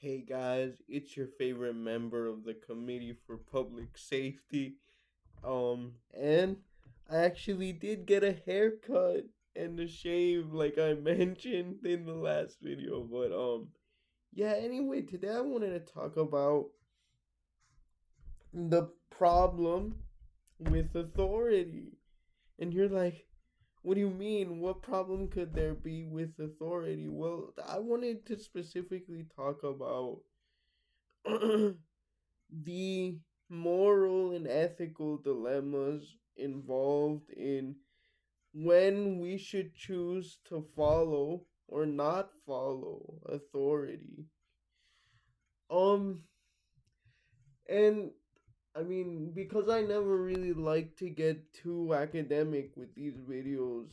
Hey guys, it's your favorite member of the Committee for Public Safety. And I actually did get a haircut and a shave like I mentioned in the last video, but yeah, anyway, today I wanted to talk about the problem with authority. And you're like, what do you mean? What problem could there be with authority? Well, I wanted to specifically talk about the moral and ethical dilemmas involved in when we should choose to follow or not follow authority. Um, and I mean, because I never really like to get too academic with these videos,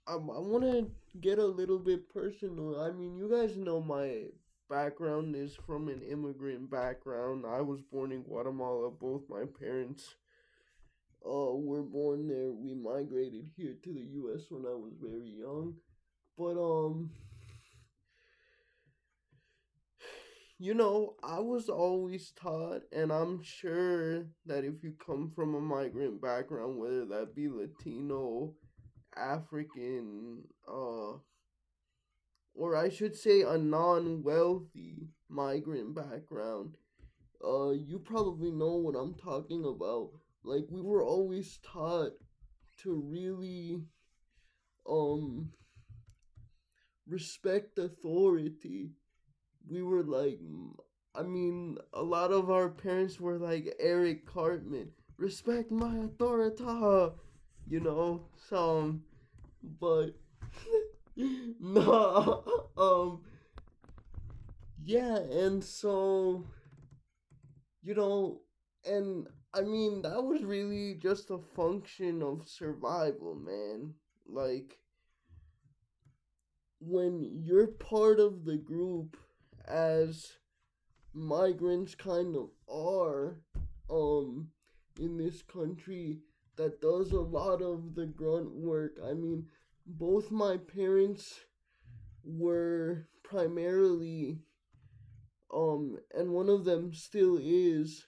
I want to get a little bit personal. I mean, you guys know my background is from an immigrant background. I was born in Guatemala. Both my parents were born there. We migrated here to the US when I was very young. But I was always taught, and I'm sure that if you come from a migrant background, whether that be Latino, African, or I should say a non-wealthy migrant background, you probably know what I'm talking about. Like, we were always taught to really um respect authority. We were like, I mean, a lot of our parents were like Eric Cartman, respect my authority, but no, yeah, and so you know, and I mean, that was really just a function of survival, man. Like, when you're part of the group, as migrants kind of are, um, in this country, that does a lot of the grunt work. I mean, both my parents were primarily, and one of them still is,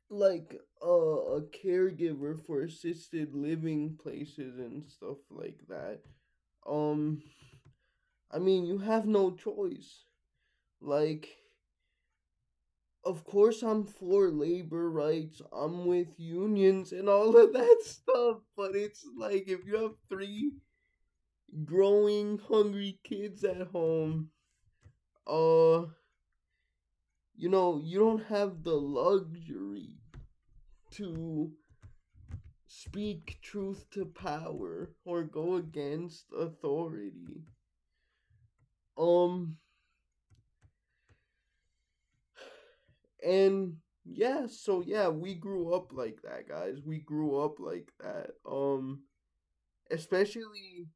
like a caregiver for assisted living places and stuff like that. Um, I mean, you have no choice. Like, of course, I'm for labor rights. I'm with unions and all of that stuff. But it's like if you have three growing, hungry kids at home, uh, you don't have the luxury to speak truth to power or go against authority. Um and yeah, so yeah, we grew up like that, guys. We grew up like that. Especially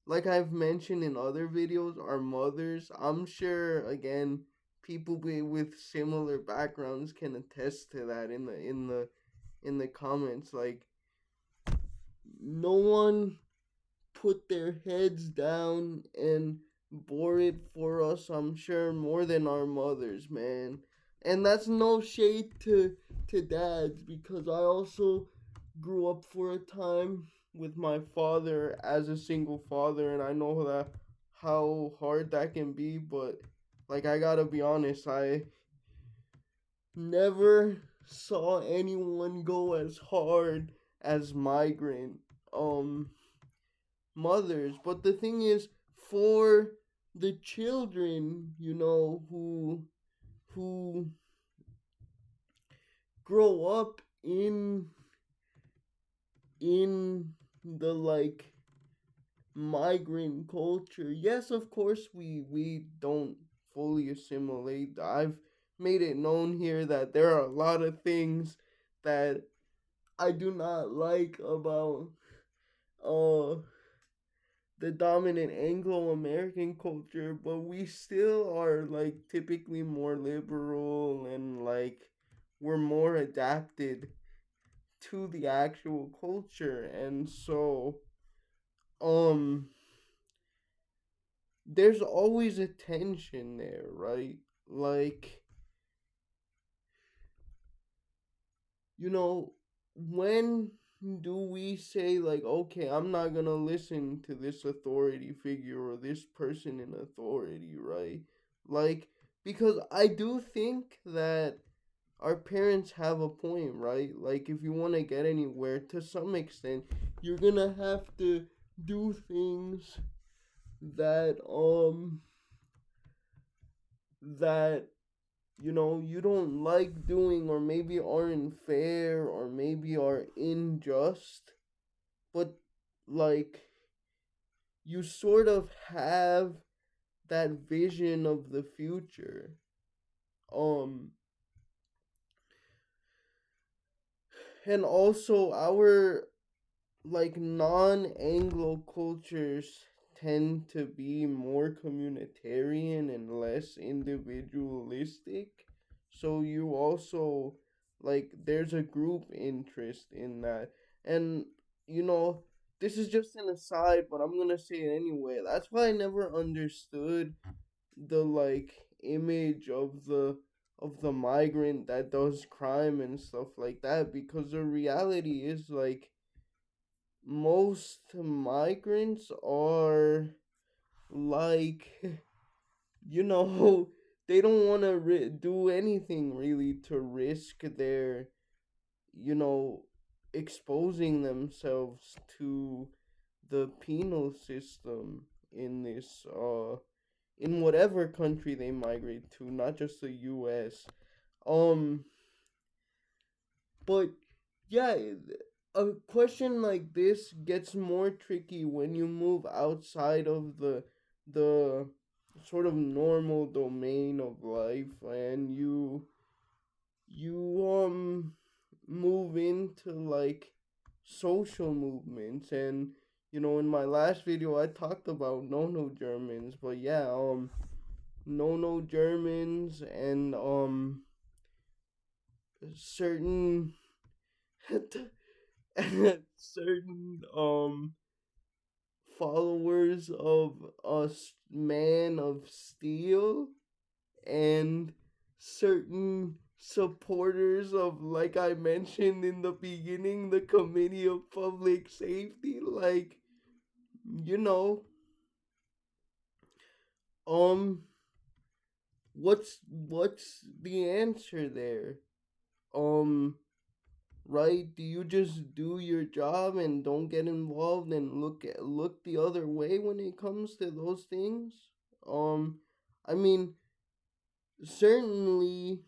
like I've mentioned in other videos, our mothers, I'm sure again people with similar backgrounds can attest to that in the comments. Like, no one put their heads down and bore it for us, I'm sure, more than our mothers, man. And that's no shade to dads, because I also grew up for a time with my father as a single father, and I know that how hard that can be. But like, I gotta be honest, I never saw anyone go as hard as migrant um mothers. But the thing is, for the children, who grow up in the, like, migrant culture, yes, of course, we don't fully assimilate. I've made it known here that there are a lot of things that I do not like about uh the dominant Anglo American culture, but we still are, like, typically more liberal, and like we're more adapted to the actual culture. And so, um there's always a tension there, right? Like, you know, when do we say, like, okay, I'm not gonna listen to this authority figure or this person in authority, right? Like, because I do think that our parents have a point, right? Like, if you want to get anywhere, to some extent, you're gonna have to do things that that you don't like doing, or maybe aren't fair, or maybe are unjust, but like, you sort of have that vision of the future. um and also, our, like, non-Anglo cultures tend to be more communitarian and less individualistic. So you also, like, there's a group interest in that. And you know, this is just an aside, but I'm gonna say it anyway. That's why I never understood the, like, image of the migrant that does crime and stuff like that, because the reality is, like, most migrants are, like, you know, they don't want to do anything really to risk their, you know, exposing themselves to the penal system in this in whatever country they migrate to, not just the US. um but yeah, a question like this gets more tricky when you move outside of the sort of normal domain of life, and you move into, like, social movements. And in my last video I talked about no Germans, but yeah, no Germans, and certain certain followers of us Man of Steel, and certain supporters of, like I mentioned in the beginning, the Committee of Public Safety. Like, you know um what's the answer there? um right? Do you just do your job and don't get involved and look the other way when it comes to those things? I mean, certainly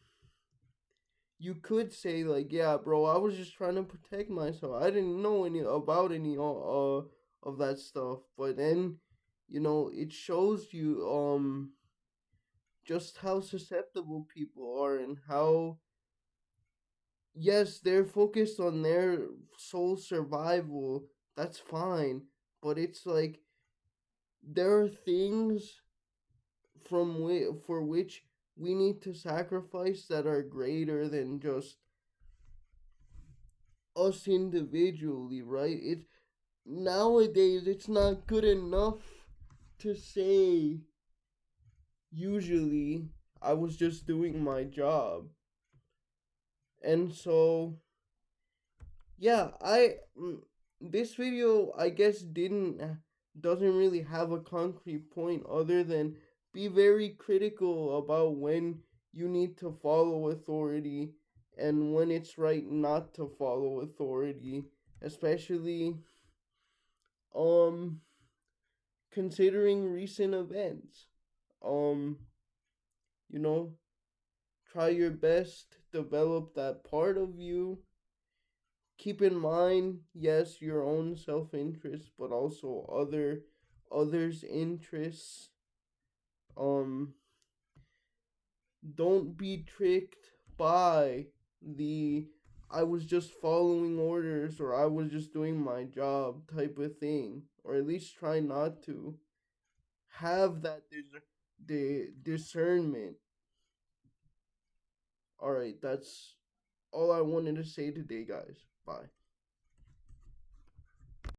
you could say, like, yeah, bro, I was just trying to protect myself. I didn't know any about any of that stuff. But then, it shows you just how susceptible people are, and how, yes, they're focused on their soul survival. That's fine, but it's like, there are things for which we need to sacrifice that are greater than just us individually, right? It Nowadays, it's not good enough to say, usually, I was just doing my job. And so, yeah, this video, I guess, didn't doesn't really have a concrete point, other than be very critical about when you need to follow authority and when it's right not to follow authority, especially um considering recent events. um you know Try your best, develop that part of you. Keep in mind, yes, your own self-interest, but also others' interests. um don't be tricked by the "I was just following orders" or "I was just doing my job" type of thing, or at least try not to. Have that the discernment. All right, that's all I wanted to say today, guys. Bye.